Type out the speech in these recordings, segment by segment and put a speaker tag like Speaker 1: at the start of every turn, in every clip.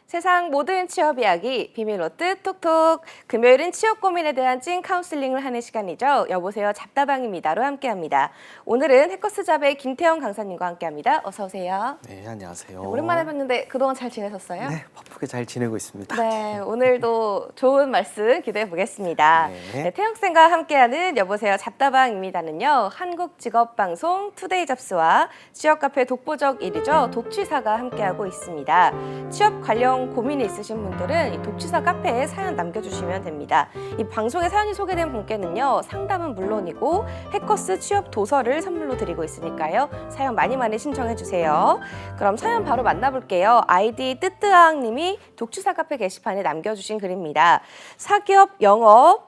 Speaker 1: 세상 모든 취업 이야기 비밀노트 톡톡. 금요일은 취업 고민에 대한 찐 카운슬링을 하는 시간이죠. 여보세요 잡다방입니다로 함께합니다. 오늘은 해커스 잡의 김태형 강사님과 함께합니다. 어서 오세요.
Speaker 2: 네, 안녕하세요.
Speaker 1: 네, 오랜만에 뵀는데 그동안 잘 지내셨어요?
Speaker 2: 네, 바쁘게 잘 지내고 있습니다.
Speaker 1: 네, 오늘도 좋은 말씀 기대해 보겠습니다.
Speaker 2: 네.
Speaker 1: 네, 태형쌤과 함께하는 여보세요 잡다방입니다는요. 한국직업방송 투데이 잡스와 취업카페 독보적 1위죠. 독취사가 함께하고 있습니다. 취업 관련 고민이 있으신 분들은 이 독취사 카페에 사연 남겨주시면 됩니다. 이 방송에 사연이 소개된 분께는요. 상담은 물론이고 해커스 취업 도서를 선물로 드리고 있으니까요. 사연 많이 신청해 주세요. 그럼 사연 바로 만나볼게요. 아이디 뜨뜨아앙님이 독취사 카페 게시판에 남겨주신 글입니다. 사기업 영업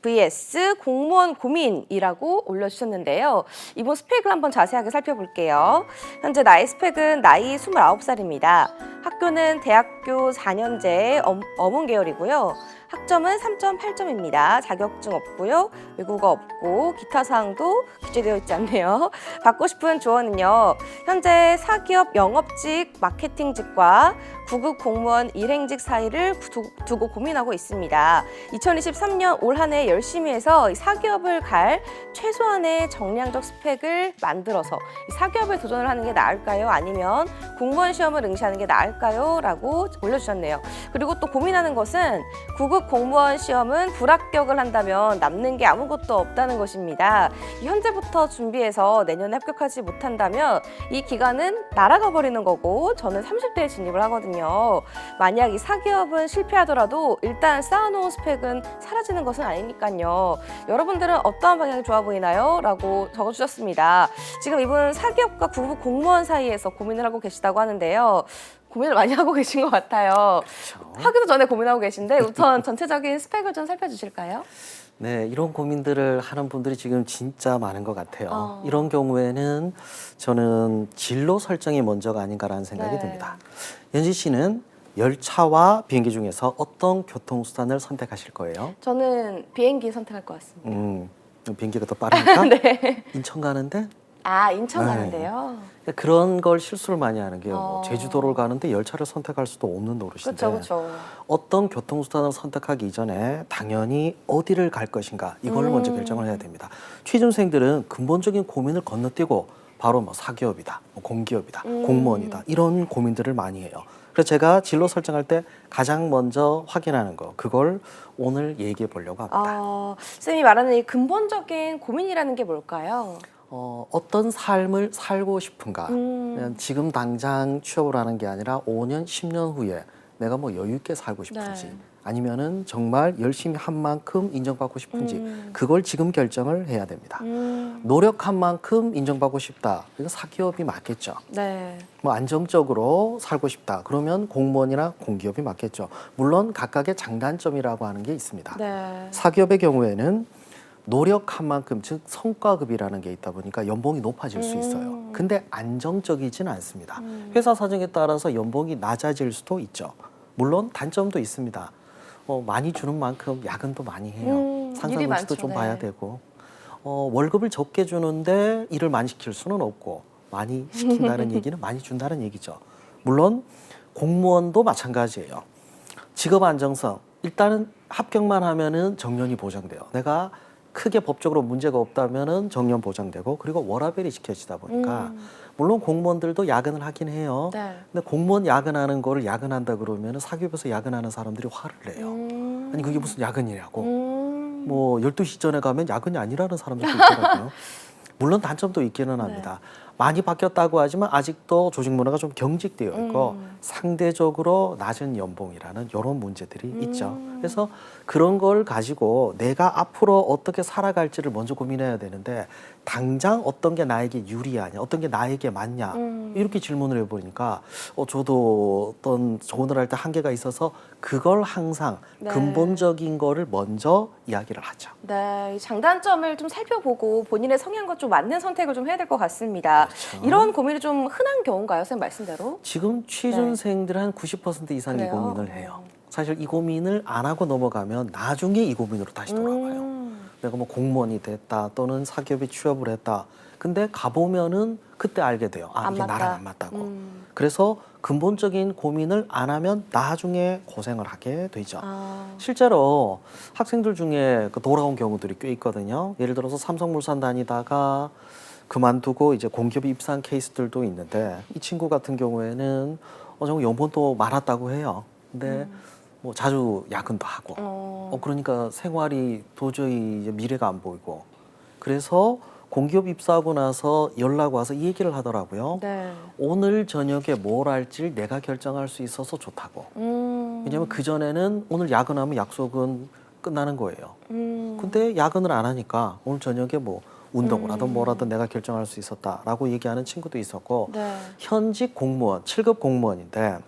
Speaker 1: vs 공무원 고민이라고 올려주셨는데요. 이번 스펙을 한번 자세하게 살펴볼게요. 현재 나의 스펙은 나이 29살입니다. 학교는 대학교 4년제 어문 계열이고요. 학점은 3.8점입니다. 자격증 없고요. 외국어 없고 기타 사항도 기재되어 있지 않네요. 받고 싶은 조언은요. 현재 사기업 영업직 마케팅직과 9급 공무원 일행직 사이를 두고 고민하고 있습니다. 2023년 올 한 해 열심히 해서 이 사기업을 갈 최소한의 정량적 스펙을 만들어서 이 사기업에 도전을 하는 게 나을까요? 아니면 공무원 시험을 응시하는 게 나을까요? 라고 올려주셨네요. 그리고 또 고민하는 것은 9급 공무원 시험은 불합격을 한다면 남는 게 아무것도 없다는 것입니다. 현재부터 준비해서 내년에 합격하지 못한다면 이 기간은 날아가 버리는 거고 저는 30대에 진입을 하거든요. 만약 이 사기업은 실패하더라도 일단 쌓아놓은 스펙은 사라지는 것은 아니니까요. 여러분들은 어떠한 방향이 좋아 보이나요? 라고 적어주셨습니다. 지금 이분 사기업과 9급 공무원 사이에서 고민을 하고 계시다고 하는데요. 고민을 많이 하고 계신 것 같아요.
Speaker 2: 그렇죠.
Speaker 1: 하기도 전에 고민하고 계신데 우선 전체적인 스펙을 좀 살펴주실까요?
Speaker 2: 네, 이런 고민들을 하는 분들이 지금 진짜 많은 것 같아요.
Speaker 1: 어.
Speaker 2: 이런 경우에는 저는 진로 설정이 먼저가 아닌가라는 생각이
Speaker 1: 네.
Speaker 2: 듭니다. 연지 씨는 열차와 비행기 중에서 어떤 교통수단을 선택하실 거예요?
Speaker 1: 저는 비행기 선택할 것 같습니다.
Speaker 2: 비행기가 더 빠르니까?
Speaker 1: 네.
Speaker 2: 인천 가는데?
Speaker 1: 아, 인천
Speaker 2: 네.
Speaker 1: 가는데요?
Speaker 2: 그런 걸 실수를 많이 하는 게요. 뭐
Speaker 1: 어.
Speaker 2: 제주도를 가는데 열차를 선택할 수도 없는 노릇인데
Speaker 1: 그렇죠.
Speaker 2: 어떤 교통수단을 선택하기 이전에 당연히 어디를 갈 것인가 이걸 먼저 결정을 해야 됩니다. 취준생들은 근본적인 고민을 건너뛰고 바로 뭐 사기업이다, 뭐 공기업이다, 공무원이다 이런 고민들을 많이 해요. 그래서 제가 진로 설정할 때 가장 먼저 확인하는 거 그걸 오늘 얘기해 보려고 합니다.
Speaker 1: 쌤이 말하는 이 근본적인 고민이라는 게 뭘까요?
Speaker 2: 어떤 삶을 살고 싶은가? 그냥 지금 당장 취업을 하는 게 아니라 5년, 10년 후에 내가 뭐 여유 있게 살고 싶은지
Speaker 1: 네.
Speaker 2: 아니면은 정말 열심히 한 만큼 인정받고 싶은지 그걸 지금 결정을 해야 됩니다. 노력한 만큼 인정받고 싶다. 이거 사기업이 맞겠죠.
Speaker 1: 네.
Speaker 2: 뭐 안정적으로 살고 싶다. 그러면 공무원이나 공기업이 맞겠죠. 물론 각각의 장단점이라고 하는 게 있습니다.
Speaker 1: 네.
Speaker 2: 사기업의 경우에는 노력한 만큼 즉 성과급이라는 게 있다 보니까 연봉이 높아질 수 있어요. 근데 안정적이지는 않습니다. 회사 사정에 따라서 연봉이 낮아질 수도 있죠. 물론 단점도 있습니다. 많이 주는 만큼 야근도 많이 해요. 상사
Speaker 1: 일이
Speaker 2: 눈치도
Speaker 1: 많죠.
Speaker 2: 좀
Speaker 1: 네.
Speaker 2: 봐야 되고 월급을 적게 주는데 일을 많이 시킬 수는 없고 많이 시킨다는 얘기는 많이 준다는 얘기죠. 물론 공무원도 마찬가지예요. 직업 안정성 일단은 합격만 하면은 정년이 보장돼요. 내가 크게 법적으로 문제가 없다면은 정년 보장되고 그리고 워라밸이 지켜지다 보니까 물론 공무원들도 야근을 하긴 해요.
Speaker 1: 네.
Speaker 2: 근데 공무원 야근하는 거를 야근한다 그러면은 사기업에서 야근하는 사람들이 화를 내요. 아니 그게 무슨 야근이냐고. 뭐 12시 전에 가면 야근이 아니라는 사람들도 있더라고요. 물론 단점도 있기는 합니다. 많이 바뀌었다고 하지만 아직도 조직 문화가 좀 경직되어 있고 상대적으로 낮은 연봉이라는 이런 문제들이 있죠. 그래서 그런 걸 가지고 내가 앞으로 어떻게 살아갈지를 먼저 고민해야 되는데 당장 어떤 게 나에게 유리하냐, 어떤 게 나에게 맞냐 이렇게 질문을 해보니까 저도 어떤 조언을 할 때 한계가 있어서 그걸 항상
Speaker 1: 네.
Speaker 2: 근본적인 거를 먼저 이야기를 하죠.
Speaker 1: 네, 이 장단점을 좀 살펴보고 본인의 성향과 좀 맞는 선택을 좀 해야 될 것 같습니다.
Speaker 2: 그렇죠.
Speaker 1: 이런 고민이 좀 흔한 경우인가요, 쌤 말씀대로?
Speaker 2: 지금 취준생들 한 90% 이상 이
Speaker 1: 그래요?
Speaker 2: 고민을 해요. 사실 이 고민을 안 하고 넘어가면 나중에 이 고민으로 다시 돌아와요. 내가 뭐 공무원이 됐다 또는 사기업에 취업을 했다. 근데 가보면은 그때 알게 돼요. 아,
Speaker 1: 안
Speaker 2: 이게
Speaker 1: 맞다.
Speaker 2: 나랑 안 맞다고. 그래서 근본적인 고민을 안 하면 나중에 고생을 하게 되죠. 실제로 학생들 중에 그 돌아온 경우들이 꽤 있거든요. 예를 들어서 삼성물산 다니다가 그만두고 이제 공기업에 입사한 케이스들도 있는데 이 친구 같은 경우에는 정말 연봉도 많았다고 해요. 근데 뭐 자주 야근도 하고 그러니까 생활이 도저히 이제 미래가 안 보이고 그래서 공기업 입사하고 나서 연락 와서 이 얘기를 하더라고요.
Speaker 1: 네.
Speaker 2: 오늘 저녁에 뭘 할지 내가 결정할 수 있어서 좋다고. 왜냐하면 그전에는 오늘 야근하면 약속은 끝나는 거예요. 근데 야근을 안 하니까 오늘 저녁에 뭐 운동을 하든 뭘 하든 내가 결정할 수 있었다라고 얘기하는 친구도 있었고
Speaker 1: 네.
Speaker 2: 현직 공무원, 7급 공무원인데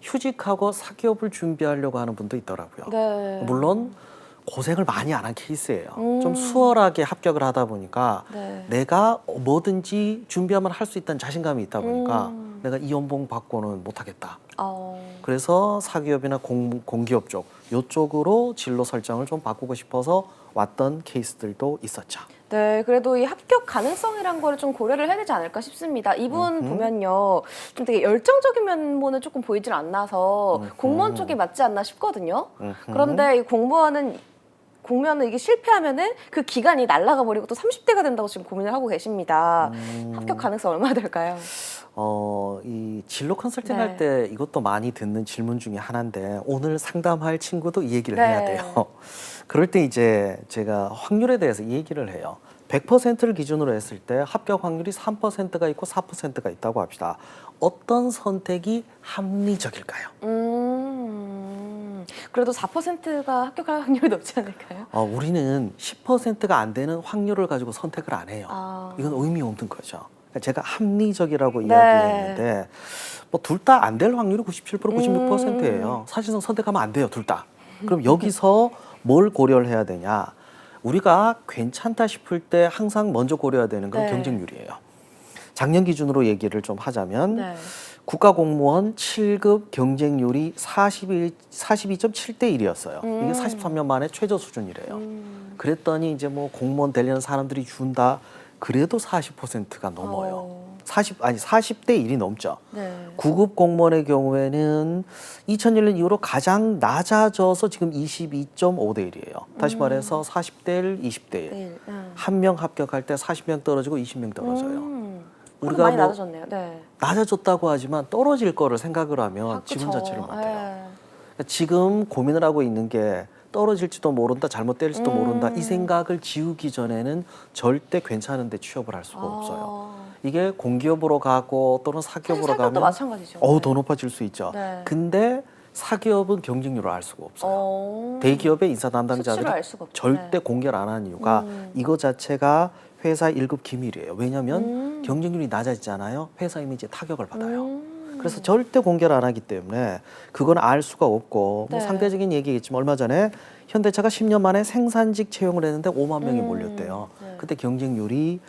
Speaker 2: 휴직하고 사기업을 준비하려고 하는 분도 있더라고요.
Speaker 1: 네.
Speaker 2: 물론 고생을 많이 안 한 케이스예요. 좀 수월하게 합격을 하다 보니까
Speaker 1: 네.
Speaker 2: 내가 뭐든지 준비하면 할 수 있다는 자신감이 있다 보니까 내가 이 연봉 받고는 못하겠다. 그래서 사기업이나 공기업 쪽 이쪽으로 진로 설정을 좀 바꾸고 싶어서 왔던 케이스들도 있었죠.
Speaker 1: 네, 그래도 이 합격 가능성이란 거를 좀 고려를 해야 되지 않을까 싶습니다. 이분 보면요, 좀 되게 열정적인 면모는 조금 보이질 않나서 공무원 쪽이 맞지 않나 싶거든요. 그런데 이 공무원은 이게 실패하면은 그 기간이 날아가 버리고 또 30대가 된다고 지금 고민을 하고 계십니다. 합격 가능성 얼마나 될까요?
Speaker 2: 이 진로 컨설팅
Speaker 1: 네.
Speaker 2: 할 때 이것도 많이 듣는 질문 중에 하나인데 오늘 상담할 친구도 이 얘기를
Speaker 1: 네.
Speaker 2: 해야 돼요. 그럴 때 이제 제가 확률에 대해서 이 얘기를 해요. 100%를 기준으로 했을 때 합격 확률이 3%가 있고 4%가 있다고 합시다. 어떤 선택이 합리적일까요?
Speaker 1: 그래도 4%가 합격할 확률이 높지 않을까요?
Speaker 2: 우리는 10%가 안 되는 확률을 가지고 선택을 안 해요.
Speaker 1: 아.
Speaker 2: 이건 의미 없는 거죠. 그러니까 제가 합리적이라고
Speaker 1: 네.
Speaker 2: 이야기했는데 뭐 둘 다 안 될 확률이 97%, 96%예요. 사실상 선택하면 안 돼요, 둘 다. 그럼 여기서 뭘 고려를 해야 되냐? 우리가 괜찮다 싶을 때 항상 먼저 고려해야 되는 건
Speaker 1: 네.
Speaker 2: 경쟁률이에요. 작년 기준으로 얘기를 좀 하자면
Speaker 1: 네.
Speaker 2: 국가공무원 7급 경쟁률이 42.7대 1이었어요. 이게 43년 만에 최저 수준이래요. 그랬더니 이제 뭐 공무원 되려는 사람들이 준다. 그래도 40%가 넘어요. 40대 1이 넘죠.
Speaker 1: 네.
Speaker 2: 9급 공무원의 경우에는 2001년 이후로 가장 낮아져서 지금 22.5대 1이에요. 다시 말해서 40대 1, 20대 1.
Speaker 1: 네.
Speaker 2: 한 명 합격할 때 40명 떨어지고 20명 떨어져요.
Speaker 1: 우리가 많이 낮아졌네요. 네.
Speaker 2: 낮아졌다고 하지만 떨어질 거를 생각을 하면
Speaker 1: 그쵸.
Speaker 2: 지분 자체를 못해요.
Speaker 1: 네.
Speaker 2: 그러니까 지금 고민을 하고 있는 게 떨어질지도 모른다, 잘못될지도 모른다 이 생각을 지우기 전에는 절대 괜찮은데 취업을 할 수가 없어요. 이게 공기업으로 가고 또는 사기업으로
Speaker 1: 사기업도
Speaker 2: 가면
Speaker 1: 마찬가지죠.
Speaker 2: 더 높아질 수 있죠.
Speaker 1: 네.
Speaker 2: 근데 사기업은 경쟁률을 알 수가 없어요. 대기업의 인사
Speaker 1: 수치를
Speaker 2: 담당자들이
Speaker 1: 알 수가 없죠.
Speaker 2: 절대
Speaker 1: 네.
Speaker 2: 공개를 안 하는 이유가 이거 자체가 회사 1급 기밀이에요. 왜냐하면 경쟁률이 낮아지잖아요. 회사 이미지에 타격을 받아요. 그래서 절대 공개를 안 하기 때문에 그건 알 수가 없고 뭐
Speaker 1: 네.
Speaker 2: 상대적인 얘기겠지만 얼마 전에 현대차가 10년 만에 생산직 채용을 했는데 5만 명이 몰렸대요.
Speaker 1: 네.
Speaker 2: 그때 경쟁률이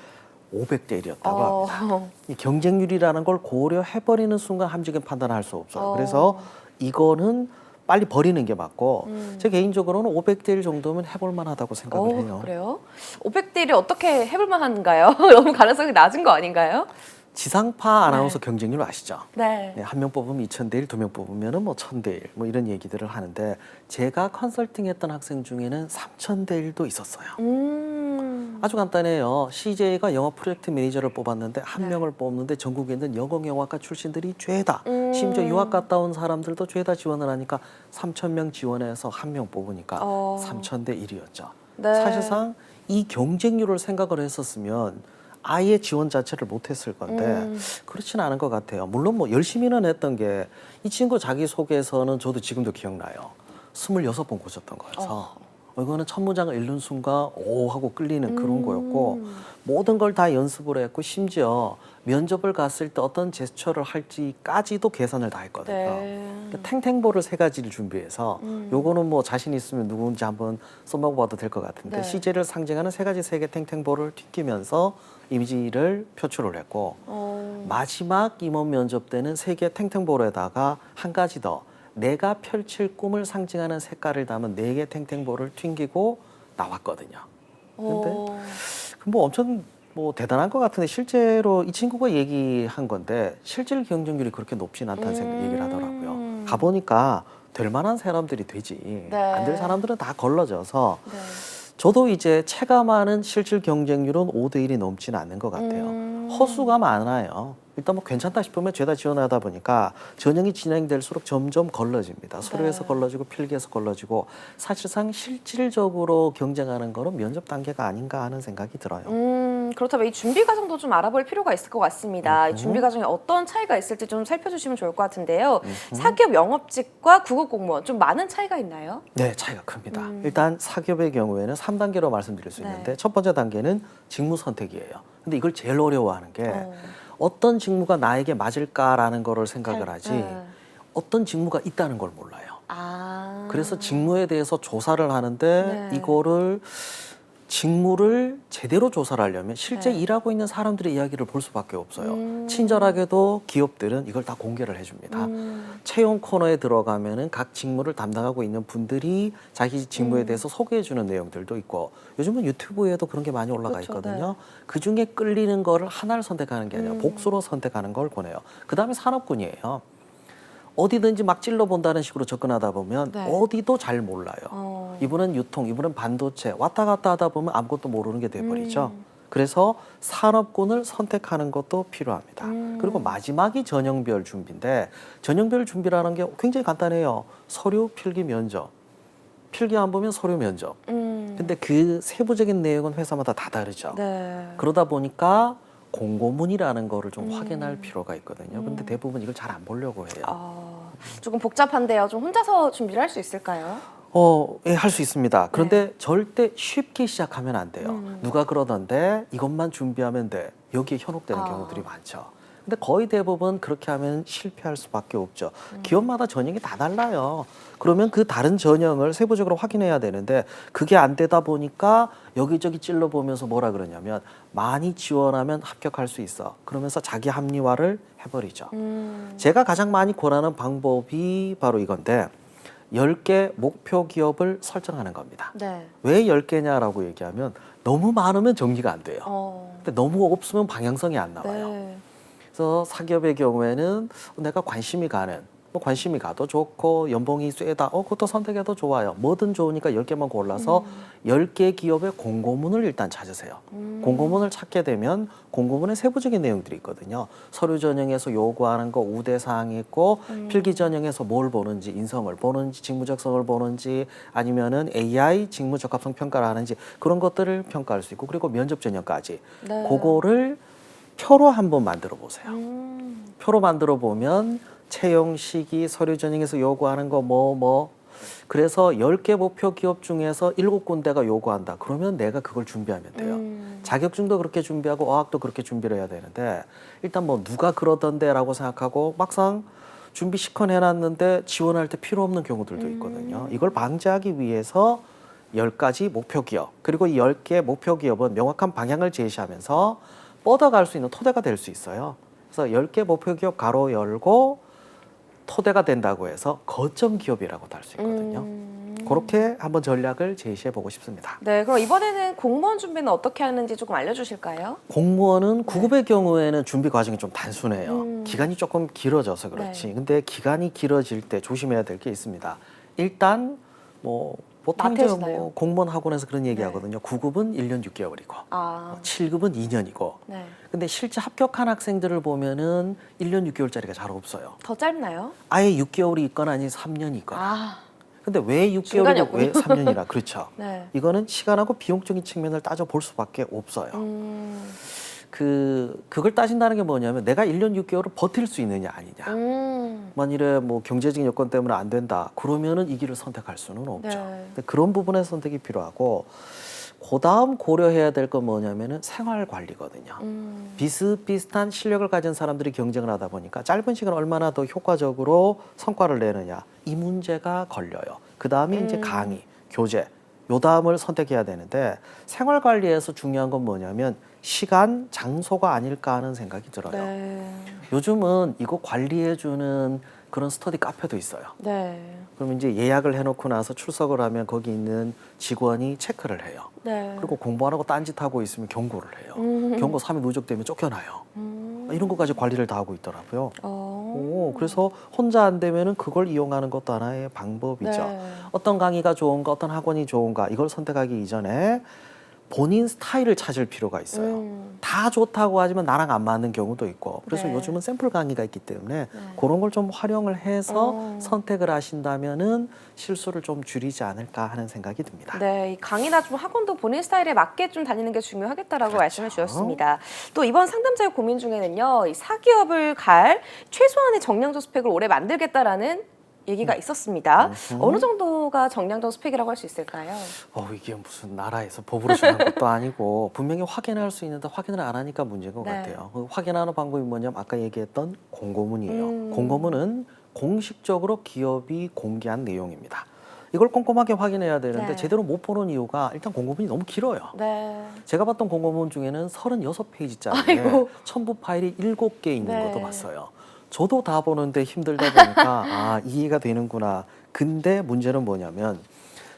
Speaker 2: 500대 1이었다고 합니다. 이 경쟁률이라는 걸 고려해버리는 순간 합리적인 판단을 할 수 없어요. 그래서 이거는 빨리 버리는 게 맞고 제 개인적으로는 500대 1 정도면 해볼 만하다고 생각을 해요.
Speaker 1: 그래요? 500대 1이 어떻게 해볼 만한가요? 너무 가능성이 낮은 거 아닌가요?
Speaker 2: 지상파 아나운서 경쟁률 아시죠?
Speaker 1: 네.
Speaker 2: 네, 한 명 뽑으면 2,000대 1, 두 명 뽑으면 뭐 1,000대 1, 뭐 이런 얘기들을 하는데 제가 컨설팅했던 학생 중에는 3,000대 1도 있었어요. 아주 간단해요. CJ가 영화 프로젝트 매니저를 뽑았는데 한 명을 뽑는데 전국에 있는 영어영화과 출신들이 죄다. 심지어 유학 갔다 온 사람들도 죄다 지원을 하니까 3,000명 지원해서 한 명 뽑으니까 3,000대 1이었죠.
Speaker 1: 네.
Speaker 2: 사실상 이 경쟁률을 생각을 했었으면 아예 지원 자체를 못했을 건데 그렇지는 않은 것 같아요. 물론 뭐 열심히는 했던 게 이 친구 자기소개에서는 저도 지금도 기억나요. 26번 고쳤던 거여서 이거는 첫 문장을 읽는 순간 오 하고 끌리는 그런 거였고 모든 걸 다 연습을 했고 심지어 면접을 갔을 때 어떤 제스처를 할지까지도 계산을 다 했거든요.
Speaker 1: 네.
Speaker 2: 그러니까 탱탱볼을 3가지를 준비해서 요거는 뭐 자신 있으면 누군지 한번 써먹어봐도 될 것 같은데
Speaker 1: 네.
Speaker 2: CJ를 상징하는 3가지 세계 탱탱볼을 튕기면서 이미지를 표출을 했고 마지막 임원 면접 때는 3개 탱탱볼에다가 한 가지 더 내가 펼칠 꿈을 상징하는 색깔을 담은 4개 탱탱볼을 튕기고 나왔거든요. 근데 뭐 엄청 뭐 대단한 것 같은데 실제로 이 친구가 얘기한 건데 실질 경쟁률이 그렇게 높진 않다는 얘기를 하더라고요. 가보니까 될 만한 사람들이 되지.
Speaker 1: 네.
Speaker 2: 안 될 사람들은 다 걸러져서
Speaker 1: 네.
Speaker 2: 저도 이제 체감하는 실질 경쟁률은 5대 1이 넘지는 않는 것 같아요. 허수가 많아요. 일단 뭐 괜찮다 싶으면 죄다 지원하다 보니까 전형이 진행될수록 점점 걸러집니다. 서류에서 걸러지고 필기에서 걸러지고 사실상 실질적으로 경쟁하는 거는 면접 단계가 아닌가 하는 생각이 들어요.
Speaker 1: 그렇다면 이 준비 과정도 좀 알아볼 필요가 있을 것 같습니다. 이 준비 과정에 어떤 차이가 있을지 좀 살펴주시면 좋을 것 같은데요. 사기업 영업직과 구급 공무원 좀 많은 차이가 있나요?
Speaker 2: 네, 차이가 큽니다. 일단 사기업의 경우에는 3단계로 말씀드릴 수 있는데
Speaker 1: 네.
Speaker 2: 첫 번째 단계는 직무 선택이에요. 근데 이걸 제일 어려워하는 게 어떤 직무가 나에게 맞을까라는 거를 생각을 하지 어떤 직무가 있다는 걸 몰라요.
Speaker 1: 아.
Speaker 2: 그래서 직무에 대해서 조사를 하는데
Speaker 1: 네.
Speaker 2: 이거를 직무를 제대로 조사를 하려면 실제
Speaker 1: 네.
Speaker 2: 일하고 있는 사람들의 이야기를 볼 수밖에 없어요. 친절하게도 기업들은 이걸 다 공개를 해줍니다. 채용 코너에 들어가면은 각 직무를 담당하고 있는 분들이 자기 직무에 대해서 소개해주는 내용들도 있고 요즘은 유튜브에도 그런 게 많이 올라가
Speaker 1: 그렇죠,
Speaker 2: 있거든요.
Speaker 1: 네.
Speaker 2: 그 중에 끌리는 거를 하나를 선택하는 게 아니라 복수로 선택하는 걸 보내요. 그 다음에 산업군이에요. 어디든지 막 찔러본다는 식으로 접근하다 보면
Speaker 1: 네.
Speaker 2: 어디도 잘 몰라요. 이분은 유통, 이분은 반도체 왔다 갔다 하다 보면 아무것도 모르는 게 돼버리죠. 그래서 산업군을 선택하는 것도 필요합니다. 그리고 마지막이 전형별 준비인데 전형별 준비라는 게 굉장히 간단해요. 서류, 필기, 면접. 필기 안 보면 서류, 면접. 근데 그 세부적인 내용은 회사마다 다 다르죠.
Speaker 1: 네.
Speaker 2: 그러다 보니까 공고문이라는 거를 좀 확인할 필요가 있거든요. 근데 대부분 이걸 잘 안 보려고 해요.
Speaker 1: 조금 복잡한데요. 좀 혼자서 준비를 할 수 있을까요?
Speaker 2: 예, 할 수 있습니다. 그런데 절대 쉽게 시작하면 안 돼요. 누가 그러던데 이것만 준비하면 돼. 여기에 현혹되는 경우들이 많죠. 근데 거의 대부분 그렇게 하면 실패할 수밖에 없죠. 기업마다 전형이 다 달라요. 그러면 그 다른 전형을 세부적으로 확인해야 되는데 그게 안 되다 보니까 여기저기 찔러보면서 뭐라 그러냐면 많이 지원하면 합격할 수 있어. 그러면서 자기 합리화를 해버리죠. 제가 가장 많이 권하는 방법이 바로 이건데 10개 목표 기업을 설정하는 겁니다.
Speaker 1: 네.
Speaker 2: 왜 10개냐라고 얘기하면 너무 많으면 정리가 안 돼요. 근데 너무 없으면 방향성이 안 나와요.
Speaker 1: 네.
Speaker 2: 그래서 사기업의 경우에는 내가 관심이 가는 뭐 관심이 가도 좋고 연봉이 쎄다. 그것도 선택해도 좋아요. 뭐든 좋으니까 10개만 골라서 10개 기업의 공고문을 일단 찾으세요. 공고문을 찾게 되면 공고문에 세부적인 내용들이 있거든요. 서류 전형에서 요구하는 거 우대 사항이 있고 필기 전형에서 뭘 보는지 인성을 보는지 직무적성을 보는지 아니면은 AI 직무 적합성 평가를 하는지 그런 것들을 평가할 수 있고 그리고 면접 전형까지
Speaker 1: 네.
Speaker 2: 그거를 표로 한번 만들어 보세요. 표로 만들어 보면 채용 시기, 서류 전형에서 요구하는 거 그래서 10개 목표 기업 중에서 7군데가 요구한다. 그러면 내가 그걸 준비하면 돼요. 자격증도 그렇게 준비하고 어학도 그렇게 준비를 해야 되는데 일단 뭐 누가 그러던데라고 생각하고 막상 준비 시컨 해놨는데 지원할 때 필요 없는 경우들도 있거든요. 이걸 방지하기 위해서 10가지 목표 기업 그리고 이 10개 목표 기업은 명확한 방향을 제시하면서 뻗어갈 수 있는 토대가 될 수 있어요. 그래서 10개 목표 기업 가로 열고 토대가 된다고 해서 거점 기업이라고 할 수 있거든요. 그렇게 한번 전략을 제시해 보고 싶습니다.
Speaker 1: 네, 그럼 이번에는 공무원 준비는 어떻게 하는지 조금 알려주실까요?
Speaker 2: 공무원은 구급의 경우에는 준비 과정이 좀 단순해요. 기간이 조금 길어져서 그렇지.
Speaker 1: 네.
Speaker 2: 근데 기간이 길어질 때 조심해야 될 게 있습니다. 일단 뭐 보통 이제
Speaker 1: 나태해지나요?
Speaker 2: 뭐 공무원 학원에서 그런 얘기 하거든요. 9급은 1년 6개월이고
Speaker 1: 아,
Speaker 2: 7급은 2년이고
Speaker 1: 네.
Speaker 2: 근데 실제 합격한 학생들을 보면은 1년 6개월짜리가 잘 없어요.
Speaker 1: 더 짧나요?
Speaker 2: 아예 6개월이 있거나 아니면 3년이 있거나.
Speaker 1: 아,
Speaker 2: 근데 왜
Speaker 1: 중간이
Speaker 2: 6개월이고 왜 3년이라 그렇죠.
Speaker 1: 네.
Speaker 2: 이거는 시간하고 비용적인 측면을 따져 볼 수밖에 없어요. 그걸 따진다는 게 뭐냐면 내가 1년 6개월을 버틸 수 있느냐 아니냐. 만일에 뭐 경제적인 여건 때문에 안 된다. 그러면은 이 길을 선택할 수는 없죠.
Speaker 1: 네.
Speaker 2: 근데 그런 부분의 선택이 필요하고 그다음 고려해야 될 건 뭐냐면은 생활 관리거든요. 비슷비슷한 실력을 가진 사람들이 경쟁을 하다 보니까 짧은 시간 얼마나 더 효과적으로 성과를 내느냐 이 문제가 걸려요. 그 다음에 이제 강의, 교재 요 다음을 선택해야 되는데 생활 관리에서 중요한 건 뭐냐면 시간, 장소가 아닐까 하는 생각이 들어요.
Speaker 1: 네.
Speaker 2: 요즘은 이거 관리해주는 그런 스터디 카페도 있어요.
Speaker 1: 네.
Speaker 2: 그럼 이제 예약을 해놓고 나서 출석을 하면 거기 있는 직원이 체크를 해요.
Speaker 1: 네.
Speaker 2: 그리고 공부 안 하고 딴짓하고 있으면 경고를 해요. 경고 3일 누적되면 쫓겨나요. 이런 것까지 관리를 다 하고 있더라고요. 그래서 혼자 안 되면은 그걸 이용하는 것도 하나의 방법이죠.
Speaker 1: 네.
Speaker 2: 어떤 강의가 좋은가, 어떤 학원이 좋은가 이걸 선택하기 이전에 본인 스타일을 찾을 필요가 있어요. 다 좋다고 하지만 나랑 안 맞는 경우도 있고 그래서
Speaker 1: 네.
Speaker 2: 요즘은 샘플 강의가 있기 때문에 그런 걸 좀 활용을 해서 선택을 하신다면은 실수를 좀 줄이지 않을까 하는 생각이 듭니다.
Speaker 1: 네, 이 강의나 좀 학원도 본인 스타일에 맞게 좀 다니는 게 중요하겠다라고
Speaker 2: 그렇죠.
Speaker 1: 말씀해 주셨습니다. 또 이번 상담자의 고민 중에는요, 이 사기업을 갈 최소한의 정량적 스펙을 올해 만들겠다라는 얘기가 있었습니다. 어느 정도가 정량적 스펙이라고 할 수 있을까요?
Speaker 2: 이게 무슨 나라에서 법으로 정한 것도 아니고 분명히 확인할 수 있는데 확인을 안 하니까 문제인 것
Speaker 1: 네.
Speaker 2: 같아요. 그 확인하는 방법이 뭐냐면 아까 얘기했던 공고문이에요. 공고문은 공식적으로 기업이 공개한 내용입니다. 이걸 꼼꼼하게 확인해야 되는데
Speaker 1: 네.
Speaker 2: 제대로 못 보는 이유가 일단 공고문이 너무 길어요.
Speaker 1: 네.
Speaker 2: 제가 봤던 공고문 중에는 36페이지짜리
Speaker 1: 아이고.
Speaker 2: 첨부 파일이 7개 있는
Speaker 1: 네.
Speaker 2: 것도 봤어요. 저도 다 보는데 힘들다 보니까 이해가 되는구나. 근데 문제는 뭐냐면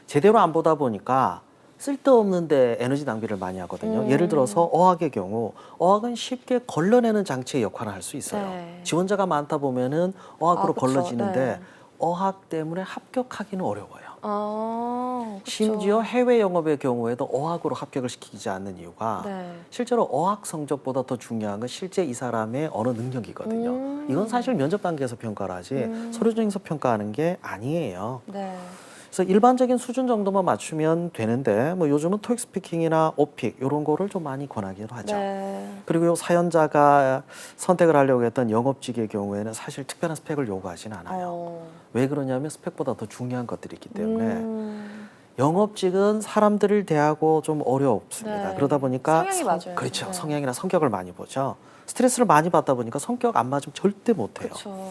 Speaker 2: 제대로 안 보다 보니까 쓸데없는데 에너지 낭비를 많이 하거든요. 예를 들어서 어학의 경우 어학은 쉽게 걸러내는 장치의 역할을 할 수 있어요.
Speaker 1: 네.
Speaker 2: 지원자가 많다 보면은 어학으로
Speaker 1: 그쵸.
Speaker 2: 걸러지는데
Speaker 1: 네.
Speaker 2: 어학 때문에 합격하기는 어려워요.
Speaker 1: 그쵸.
Speaker 2: 심지어 해외 영업의 경우에도 어학으로 합격을 시키지 않는 이유가
Speaker 1: 네.
Speaker 2: 실제로 어학 성적보다 더 중요한 건 실제 이 사람의 언어 능력이거든요. 이건 사실 면접 단계에서 평가를 하지 서류정에서 평가하는 게 아니에요.
Speaker 1: 네.
Speaker 2: 그래서 일반적인 수준 정도만 맞추면 되는데 뭐 요즘은 토익 스피킹이나 오픽 이런 거를 좀 많이 권하기도 하죠.
Speaker 1: 네.
Speaker 2: 그리고 요 사연자가 선택을 하려고 했던 영업직의 경우에는 사실 특별한 스펙을 요구하지는 않아요. 왜 그러냐면 스펙보다 더 중요한 것들이 있기 때문에 영업직은 사람들을 대하고 좀 어렵습니다.
Speaker 1: 네.
Speaker 2: 그러다 보니까
Speaker 1: 성향이 맞아요.
Speaker 2: 그렇죠.
Speaker 1: 네.
Speaker 2: 성향이나 성격을 많이 보죠. 스트레스를 많이 받다 보니까 성격 안 맞으면 절대 못해요.
Speaker 1: 그렇죠.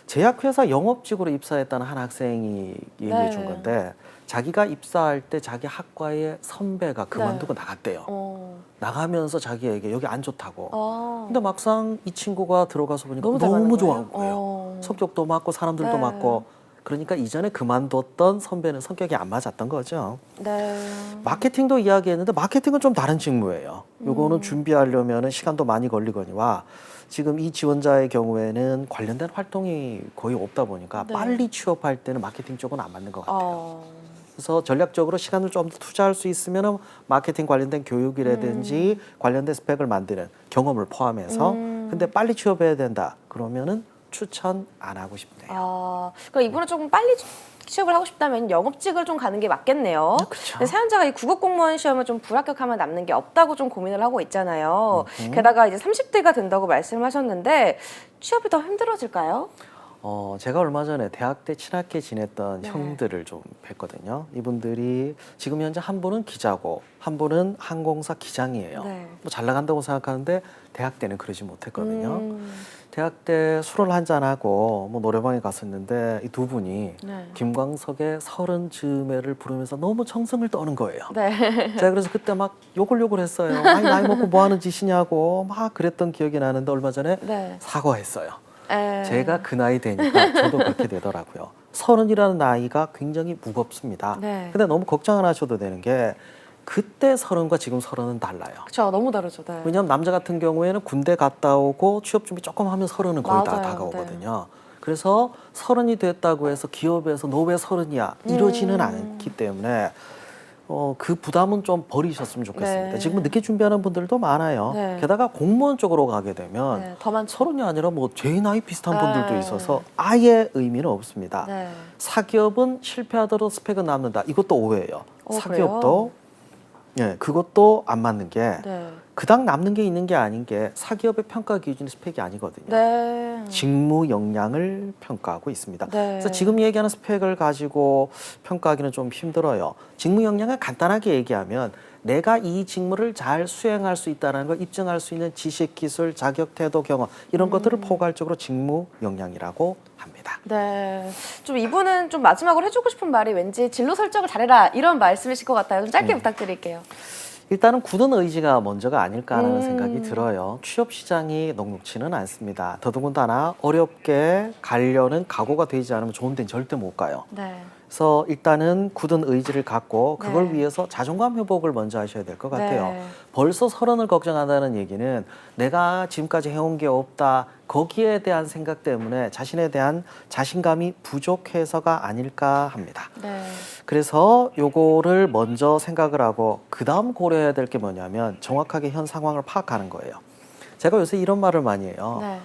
Speaker 2: 제약회사 영업직으로 입사했다는 한 학생이 얘기해 준
Speaker 1: 네.
Speaker 2: 건데 자기가 입사할 때 자기 학과의 선배가 그만두고 나갔대요. 나가면서 자기에게 여기 안 좋다고. 근데 막상 이 친구가 들어가서 보니까
Speaker 1: 너무 잘 맞는
Speaker 2: 너무
Speaker 1: 거예요?
Speaker 2: 좋아한 거예요. 성격도 맞고 사람들도
Speaker 1: 네.
Speaker 2: 맞고. 그러니까 이전에 그만뒀던 선배는 성격이 안 맞았던 거죠.
Speaker 1: 네.
Speaker 2: 마케팅도 이야기했는데 마케팅은 좀 다른 직무예요. 요거는 준비하려면 시간도 많이 걸리거니와 지금 이 지원자의 경우에는 관련된 활동이 거의 없다 보니까
Speaker 1: 네.
Speaker 2: 빨리 취업할 때는 마케팅 쪽은 안 맞는 것 같아요. 그래서 전략적으로 시간을 좀 더 투자할 수 있으면 마케팅 관련된 교육이라든지 관련된 스펙을 만드는 경험을 포함해서 근데 빨리 취업해야 된다. 그러면은 추천 안 하고 싶네요.
Speaker 1: 그러니까 이분은 조금 빨리 취업을 하고 싶다면 영업직을 좀 가는 게 맞겠네요.
Speaker 2: 그쵸.
Speaker 1: 근데 사연자가 이 국어 공무원 시험을 좀 불합격하면 남는 게 없다고 좀 고민을 하고 있잖아요. 게다가 이제 30대가 된다고 말씀하셨는데 취업이 더 힘들어질까요?
Speaker 2: 제가 얼마 전에 대학 때 친하게 지냈던
Speaker 1: 네.
Speaker 2: 형들을 좀 뵀거든요. 이분들이 지금 현재 한 분은 기자고 한 분은 항공사 기장이에요.
Speaker 1: 네.
Speaker 2: 뭐 잘 나간다고 생각하는데 대학 때는 그러지 못했거든요. 대학 때 술을 한잔하고 뭐 노래방에 갔었는데 이 두 분이
Speaker 1: 네.
Speaker 2: 김광석의 서른 즈음에를 부르면서 너무 정성을 떠는 거예요.
Speaker 1: 네.
Speaker 2: 제가 그래서 그때 막 욕을 했어요. 아니 나이 먹고 뭐 하는 짓이냐고 막 그랬던 기억이 나는데 얼마 전에
Speaker 1: 네.
Speaker 2: 사과했어요.
Speaker 1: 에.
Speaker 2: 제가 그 나이 되니까 저도 그렇게 되더라고요. 서른이라는 나이가 굉장히 무겁습니다.
Speaker 1: 네.
Speaker 2: 근데 너무 걱정 안 하셔도 되는 게 그때 서른과 지금 서른은 달라요.
Speaker 1: 그렇죠. 너무 다르죠. 네.
Speaker 2: 왜냐하면 남자 같은 경우에는 군대 갔다 오고 취업 준비 조금 하면 서른은 거의 다
Speaker 1: 맞아요.
Speaker 2: 다가오거든요. 그래서 서른이 됐다고 해서 기업에서 너 왜 서른이야 이러지는 않기 때문에 그 부담은 좀 버리셨으면 좋겠습니다.
Speaker 1: 네.
Speaker 2: 지금은 늦게 준비하는 분들도 많아요.
Speaker 1: 네.
Speaker 2: 게다가 공무원 쪽으로 가게 되면
Speaker 1: 네, 더 많죠.
Speaker 2: 서른이 아니라 뭐 제 나이 비슷한
Speaker 1: 네.
Speaker 2: 분들도 있어서 아예 의미는 없습니다.
Speaker 1: 네.
Speaker 2: 사기업은 실패하더라도 스펙은 남는다. 이것도 오해예요.
Speaker 1: 어,
Speaker 2: 사기업도 예, 그것도 안 맞는 게
Speaker 1: 네.
Speaker 2: 그닥 남는 게 있는 게 아닌 게 사기업의 평가 기준이 스펙이 아니거든요.
Speaker 1: 네.
Speaker 2: 직무 역량을 평가하고 있습니다.
Speaker 1: 네.
Speaker 2: 그래서 지금 얘기하는 스펙을 가지고 평가하기는 좀 힘들어요. 직무 역량을 간단하게 얘기하면 내가 이 직무를 잘 수행할 수 있다는 걸 입증할 수 있는 지식, 기술, 자격, 태도, 경험 이런 것들을 포괄적으로 직무 역량이라고 합니다.
Speaker 1: 네. 좀 이분은 좀 마지막으로 해주고 싶은 말이 왠지 진로 설정을 잘해라 이런 말씀이실 것 같아요. 좀 짧게 부탁드릴게요.
Speaker 2: 일단은 굳은 의지가 먼저가 아닐까라는 생각이 들어요. 취업 시장이 녹록치는 않습니다. 더더군다나 어렵게 가려는 각오가 되지 않으면 좋은 데는 절대 못 가요.
Speaker 1: 네.
Speaker 2: 그래서 일단은 굳은 의지를 갖고 그걸
Speaker 1: 네.
Speaker 2: 위해서 자존감 회복을 먼저 하셔야 될 것 같아요.
Speaker 1: 네.
Speaker 2: 벌써 서른을 걱정한다는 얘기는 내가 지금까지 해온 게 없다. 거기에 대한 생각 때문에 자신에 대한 자신감이 부족해서가 아닐까 합니다.
Speaker 1: 네.
Speaker 2: 그래서 요거를 먼저 생각을 하고 그 다음 고려해야 될 게 뭐냐면 정확하게 현 상황을 파악하는 거예요. 제가 요새 이런 말을 많이 해요.
Speaker 1: 네.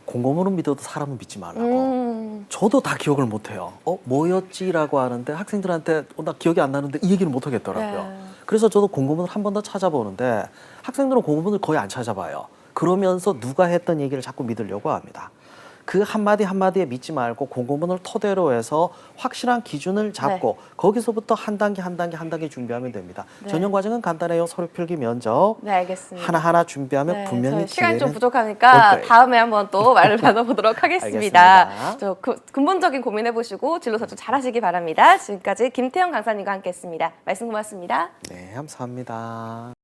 Speaker 2: 공고문은 믿어도 사람은 믿지 말라고. 저도 다 기억을 못해요. 뭐였지라고 하는데 학생들한테 나 기억이 안 나는데 이 얘기를 못 하겠더라고요.
Speaker 1: 네.
Speaker 2: 그래서 저도 공고문을 한 번 더 찾아보는데 학생들은 공고문을 거의 안 찾아봐요. 그러면서 누가 했던 얘기를 자꾸 믿으려고 합니다. 그 한마디 한마디에 믿지 말고 공고문을 토대로 해서 확실한 기준을 잡고 거기서부터 한 단계 한 단계 한 단계 준비하면 됩니다.
Speaker 1: 네.
Speaker 2: 전형 과정은 간단해요. 서류 필기 면접
Speaker 1: 네, 알겠습니다.
Speaker 2: 하나하나 준비하면
Speaker 1: 네,
Speaker 2: 분명히
Speaker 1: 저희 시간이 좀
Speaker 2: 기회는
Speaker 1: 부족하니까
Speaker 2: 올 거예요.
Speaker 1: 다음에 한번 또 말을 나눠보도록 하겠습니다.
Speaker 2: 알겠습니다.
Speaker 1: 저 근본적인 고민해보시고 진로 설정 잘하시기 바랍니다. 지금까지 김태형 강사님과 함께했습니다. 말씀 고맙습니다.
Speaker 2: 네, 감사합니다.